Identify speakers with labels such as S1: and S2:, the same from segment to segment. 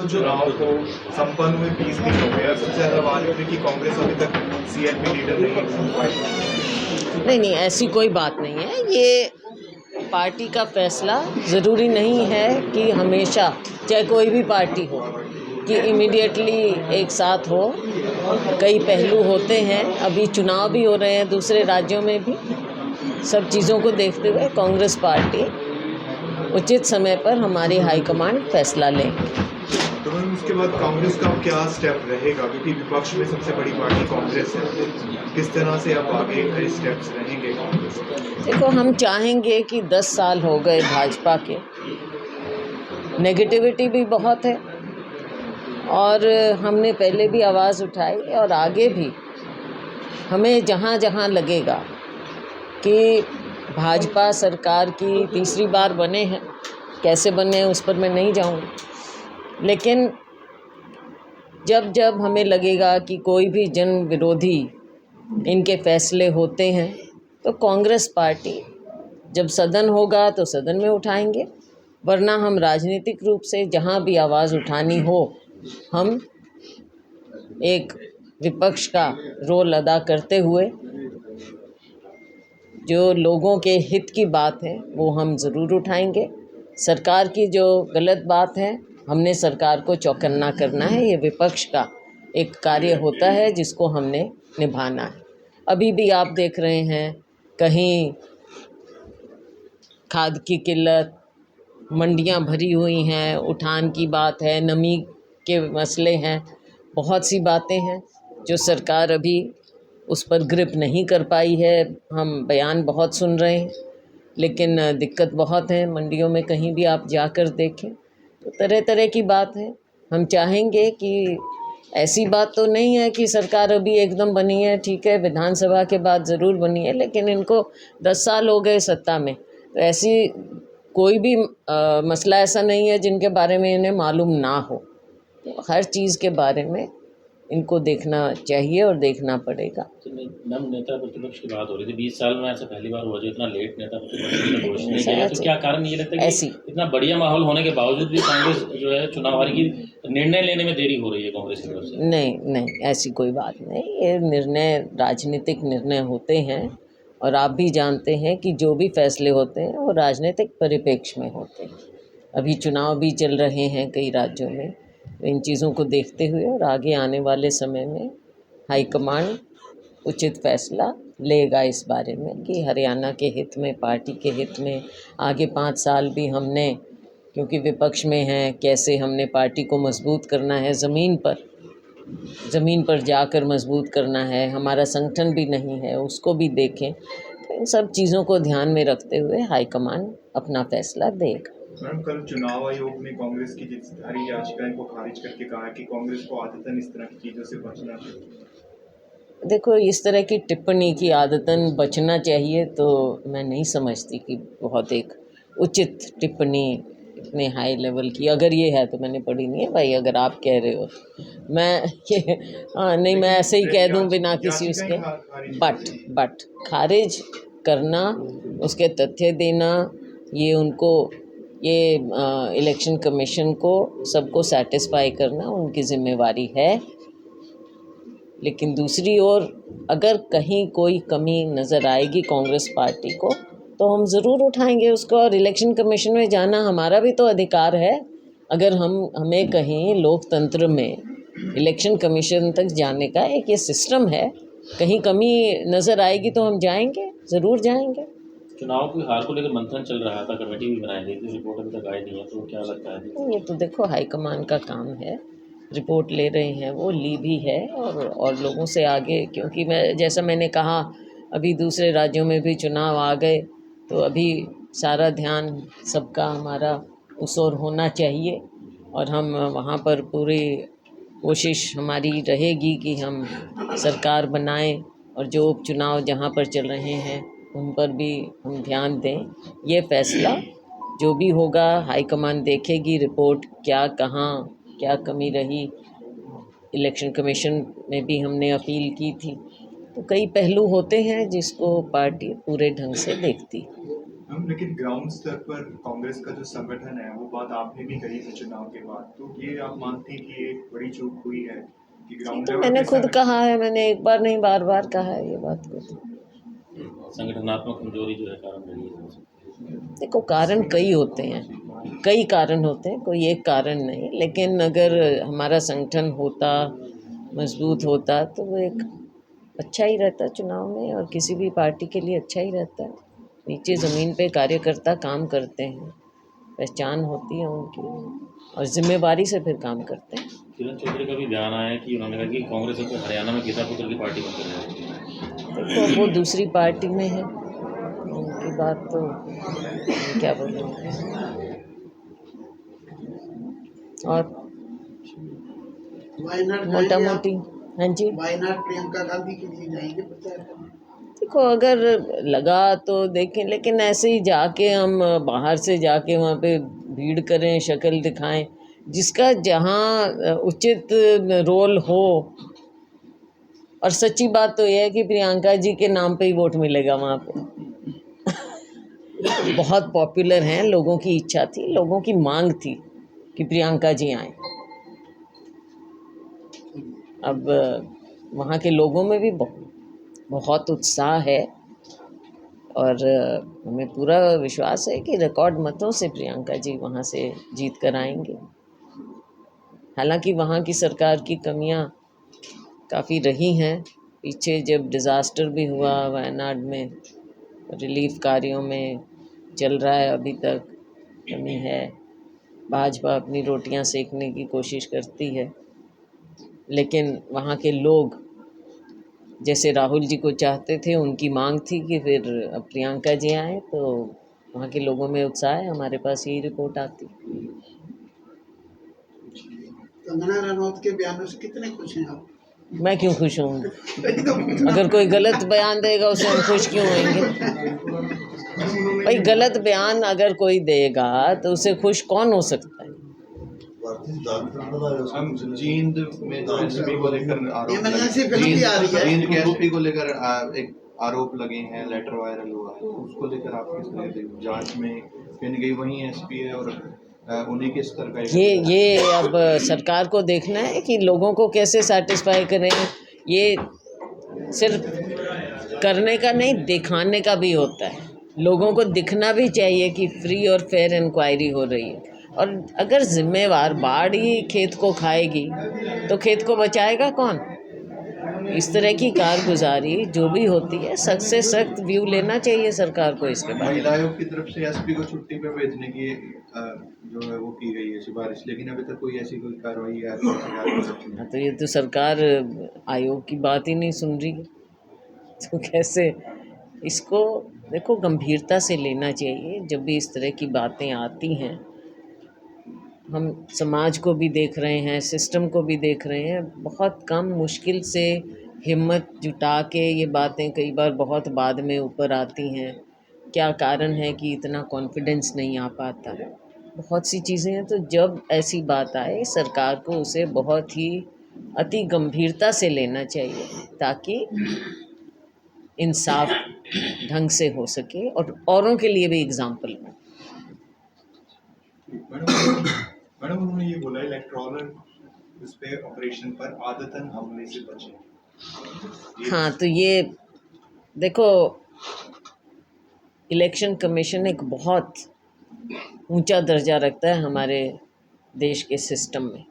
S1: चुनाव को संपन्न हुए 20 दिन हो गए, सबसे ज्यादा बात है कि कांग्रेस अभी तक सीएलपी लीडर नहीं बन पाई।
S2: नहीं, ऐसी कोई बात नहीं है। ये पार्टी का फैसला ज़रूरी नहीं है कि हमेशा, चाहे कोई भी पार्टी हो, कि इमीडिएटली एक साथ हो। कई पहलू होते हैं, अभी चुनाव भी हो रहे हैं दूसरे राज्यों में भी। सब चीज़ों को देखते हुए कांग्रेस पार्टी उचित समय पर हमारी हाईकमांड फैसला लेंगे।
S1: तो मैम उसके बाद कांग्रेस का क्या स्टेप रहेगा, क्योंकि विपक्ष में सबसे बड़ी पार्टी कांग्रेस है, किस तरह से अब आगे स्टेप्स रहेंगे कांग्रेस?
S2: देखो, हम चाहेंगे कि 10 साल हो गए भाजपा के, नेगेटिविटी भी बहुत है और हमने पहले भी आवाज़ उठाई और आगे भी हमें जहाँ जहाँ लगेगा कि भाजपा सरकार की तीसरी बार बने हैं, कैसे बने हैं उस पर मैं नहीं जाऊँगी, लेकिन जब जब हमें लगेगा कि कोई भी जन विरोधी इनके फैसले होते हैं तो कांग्रेस पार्टी जब सदन होगा तो सदन में उठाएंगे, वरना हम राजनीतिक रूप से जहाँ भी आवाज़ उठानी हो हम एक विपक्ष का रोल अदा करते हुए जो लोगों के हित की बात है वो हम ज़रूर उठाएंगे। सरकार की जो गलत बात है, हमने सरकार को चौकन्ना करना है, ये विपक्ष का एक कार्य होता है जिसको हमने निभाना है। अभी भी आप देख रहे हैं कहीं खाद की किल्लत, मंडियां भरी हुई हैं, उठान की बात है, नमी के मसले हैं, बहुत सी बातें हैं जो सरकार अभी उस पर ग्रिप नहीं कर पाई है। हम बयान बहुत सुन रहे हैं लेकिन दिक्कत बहुत है। मंडियों में कहीं भी आप जाकर देखें तो तरह तरह की बात है। हम चाहेंगे कि ऐसी बात तो नहीं है कि सरकार अभी एकदम बनी है, ठीक है, विधानसभा के बाद ज़रूर बनी है, लेकिन इनको 10 साल हो गए सत्ता में, तो ऐसी कोई भी मसला ऐसा नहीं है जिनके बारे में इन्हें मालूम ना हो। तो हर चीज़ के बारे में इनको देखना चाहिए और देखना पड़ेगा।
S3: मैम, नेता प्रतिपक्ष की बात हो रही थी, 20 साल में ऐसा पहली बार हुआ जो इतना लेट नेता प्रतिपक्ष ने घोषणा नहीं किया, तो क्या कारण ये लगता है कि इतना बढ़िया माहौल होने के बावजूद भी कांग्रेस जो है चुनाव हार की निर्णय लेने में देरी हो रही है कांग्रेस की तरफ से?
S2: नहीं, ऐसी कोई बात नहीं। ये निर्णय राजनीतिक निर्णय होते हैं और आप भी जानते हैं कि जो भी फैसले होते हैं वो राजनीतिक परिप्रेक्ष्य में होते हैं। अभी चुनाव भी चल रहे हैं कई राज्यों में, तो इन चीज़ों को देखते हुए और आगे आने वाले समय में हाईकमांड उचित फैसला लेगा इस बारे में कि हरियाणा के हित में, पार्टी के हित में आगे 5 साल भी हमने, क्योंकि विपक्ष में हैं, कैसे हमने पार्टी को मजबूत करना है, ज़मीन पर जाकर मजबूत करना है, हमारा संगठन भी नहीं है उसको भी देखें। तो इन सब चीज़ों को ध्यान में रखते हुए हाईकमांड अपना फैसला देगा।
S1: मैम, कल चुनाव आयोग ने कांग्रेस की जिस सारी याचिकाएं को खारिज करके कहा कि कांग्रेस को आदतन इस तरह की चीज़ों से बचना चाहिए।
S2: देखो, इस तरह की टिप्पणी की आदतन बचना चाहिए तो मैं नहीं समझती कि बहुत एक उचित टिप्पणी इतने हाई लेवल की, अगर ये है तो मैंने पढ़ी नहीं है भाई, अगर आप कह रहे हो मैं ये नहीं, मैं ऐसे ही कह दूं बिना किसी उसके। बट खारिज करना, उसके तथ्य देना, ये उनको, ये इलेक्शन कमीशन को सबको सेटिस्फाई करना उनकी ज़िम्मेवारी है। लेकिन दूसरी ओर अगर कहीं कोई कमी नज़र आएगी कांग्रेस पार्टी को तो हम ज़रूर उठाएंगे उसको, और इलेक्शन कमीशन में जाना हमारा भी तो अधिकार है। अगर हमें कहीं लोकतंत्र में इलेक्शन कमीशन तक जाने का एक ये सिस्टम है, कहीं कमी नज़र आएगी तो हम जाएंगे, ज़रूर जाएंगे।
S3: चुनाव की हार को लेकर मंथन चल रहा था, कमेटी भी बनाई गई थी, रिपोर्ट अभी तक आई नहीं है, तो क्या लगता है?
S2: ये तो देखो हाईकमान का काम है, रिपोर्ट ले रहे हैं, वो ली भी है और लोगों से आगे, क्योंकि जैसा मैंने कहा अभी दूसरे राज्यों में भी चुनाव आ गए तो अभी सारा ध्यान सबका हमारा उस ओर होना चाहिए और हम वहाँ पर पूरी कोशिश हमारी रहेगी कि हम सरकार बनाएं और जो उपचुनाव जहाँ पर चल रहे हैं उन पर भी हम ध्यान दें। ये फैसला जो भी होगा हाईकमान देखेगी, रिपोर्ट क्या, कहाँ क्या कमी रही। इलेक्शन कमीशन में भी हमने अपील की थी, तो कई पहलू होते हैं जिसको पार्टी पूरे ढंग से देखती है।
S1: हम लेकिन ग्राउंड स्तर पर कांग्रेस का जो संगठन है वो बात आपने भी कही थी चुनाव के बाद, तो ये आप मानते हैं कि एक बड़ी चूक हुई है कि ग्राउंड
S2: तो
S1: लेवल
S2: मैंने
S1: पे
S2: खुद कहा है, मैंने एक बार नहीं बार बार कहा है ये बात को।
S3: संगठनात्मक कमजोरी जो है कारण रही है।
S2: देखो कारण कई होते हैं, कई कारण होते हैं, कोई एक कारण नहीं, लेकिन अगर हमारा संगठन होता, मजबूत होता, तो वो एक अच्छा ही रहता चुनाव में, और किसी भी पार्टी के लिए अच्छा ही रहता है। नीचे ज़मीन पे कार्यकर्ता काम करते हैं, पहचान होती है उनकी, और जिम्मेवारी से फिर काम करते हैं।
S3: किरण चौधरी का भी बयान आया है कि उन्होंने कहा कि कांग्रेस अब हरियाणा में गीता पुत्र की पार्टी बनकर रहेगी।
S2: देखो अब वो दूसरी पार्टी में है, उनकी बात तो हम क्या बोलेंगे। और मोटा मोटी, हाँ जी,
S4: वायनाड प्रियंका गांधी के लिए जाएंगे प्रचार करने?
S2: देखो अगर लगा तो देखें, लेकिन ऐसे ही जाके हम बाहर से जाके वहाँ पे भीड़ करें, शक्ल दिखाएं, जिसका जहाँ उचित रोल हो। और सच्ची बात तो यह है कि प्रियंका जी के नाम पे ही वोट मिलेगा वहाँ पे। बहुत पॉपुलर हैं, लोगों की इच्छा थी, लोगों की मांग थी कि प्रियंका जी आए। अब वहाँ के लोगों में भी बहुत उत्साह है, और हमें पूरा विश्वास है कि रिकॉर्ड मतों से प्रियंका जी वहाँ से जीत कर आएंगे। हालांकि वहाँ की सरकार की कमियाँ काफ़ी रही हैं। पीछे जब डिज़ास्टर भी हुआ वायनाड में, रिलीफ कार्यों में चल रहा है, अभी तक कमी है। भाजपा अपनी रोटियां सेकने की कोशिश करती है, लेकिन वहाँ के लोग जैसे राहुल जी को चाहते थे, उनकी मांग थी कि फिर अब प्रियंका जी आए, तो वहाँ के लोगों में उत्साह है। हमारे पास यही रिपोर्ट आती।
S4: कंगना रनौत के बयानों से कितने खुश हैं आप?
S2: मैं क्यों खुश होंगी? अगर कोई गलत बयान देगा उसे हम खुश क्यों होंगे? भाई गलत बयान अगर कोई देगा तो उसे खुश कौन हो सकता है?
S5: हम जींद में जो एसपी को लेकर आरोप
S4: इमरजेंसी फिल्म भी आ रही है।
S5: जींद के एसपी को लेकर एक आरोप लगे हैं, लेटर वायरल हुआ है, तो उसको लेकर आप किस तरह से जांच में कहीं न कहीं वही एसपी है और उन्हीं के स्तर का
S2: ये अब सरकार को देखना है कि लोगों को कैसे सेटिस्फाई करें। ये सिर्फ करने का नहीं, दिखाने का भी होता है। लोगों को दिखना भी चाहिए कि फ्री और फेयर इंक्वायरी हो रही है। और अगर जिम्मेवार बाढ़ ही खेत को खाएगी तो खेत को बचाएगा कौन? इस तरह की कारगुजारी जो भी होती है, सख्त से सख्त व्यू लेना चाहिए सरकार को इसके बारे में।
S5: महिला आयोग की तरफ से एसपी को छुट्टी पे भेजने की जो है वो की गई है सिफारिश, लेकिन अभी तक कोई ऐसी कोई कार्रवाई है
S2: हाँ, तो ये तो सरकार आयोग की बात ही नहीं सुन रही है, तो कैसे? इसको देखो गंभीरता से लेना चाहिए। जब भी इस तरह की बातें आती हैं, हम समाज को भी देख रहे हैं, सिस्टम को भी देख रहे हैं, बहुत कम मुश्किल से हिम्मत जुटा के ये बातें कई बार बहुत बाद में ऊपर आती हैं। क्या कारण है कि इतना कॉन्फिडेंस नहीं आ पाता? बहुत सी चीज़ें हैं। तो जब ऐसी बात आए, सरकार को उसे बहुत ही अति गंभीरता से लेना चाहिए, ताकि इंसाफ ढंग से हो सके और औरों के लिए भी एग्जाम्पल हो।
S1: मैडम उन्होंने ये बोला इलेक्टोरल इस पे ऑपरेशन पर आदतन हमले से बचें।
S2: हाँ, तो ये देखो, इलेक्शन कमीशन एक बहुत ऊंचा दर्जा रखता है हमारे देश के सिस्टम में।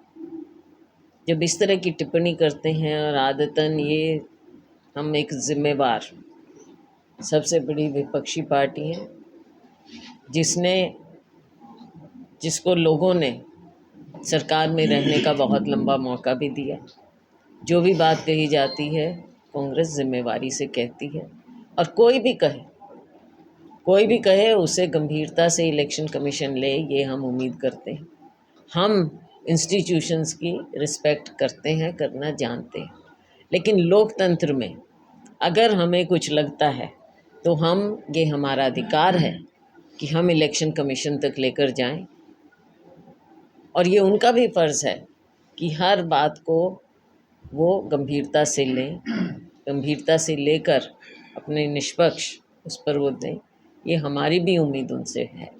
S2: जब इस तरह की टिप्पणी करते हैं, और आदतन ये हम एक जिम्मेवार सबसे बड़ी विपक्षी पार्टी है, जिसको लोगों ने सरकार में रहने का बहुत लंबा मौका भी दिया। जो भी बात कही जाती है कांग्रेस जिम्मेवारी से कहती है, और कोई भी कहे उसे गंभीरता से इलेक्शन कमीशन ले, ये हम उम्मीद करते हैं। हम इंस्टीट्यूशंस की रिस्पेक्ट करते हैं, करना जानते हैं, लेकिन लोकतंत्र में अगर हमें कुछ लगता है तो ये हमारा अधिकार है कि हम इलेक्शन कमीशन तक लेकर जाएं, और ये उनका भी फ़र्ज़ है कि हर बात को वो गंभीरता से लेकर अपने निष्पक्ष उस पर वो दें। ये हमारी भी उम्मीद उनसे है।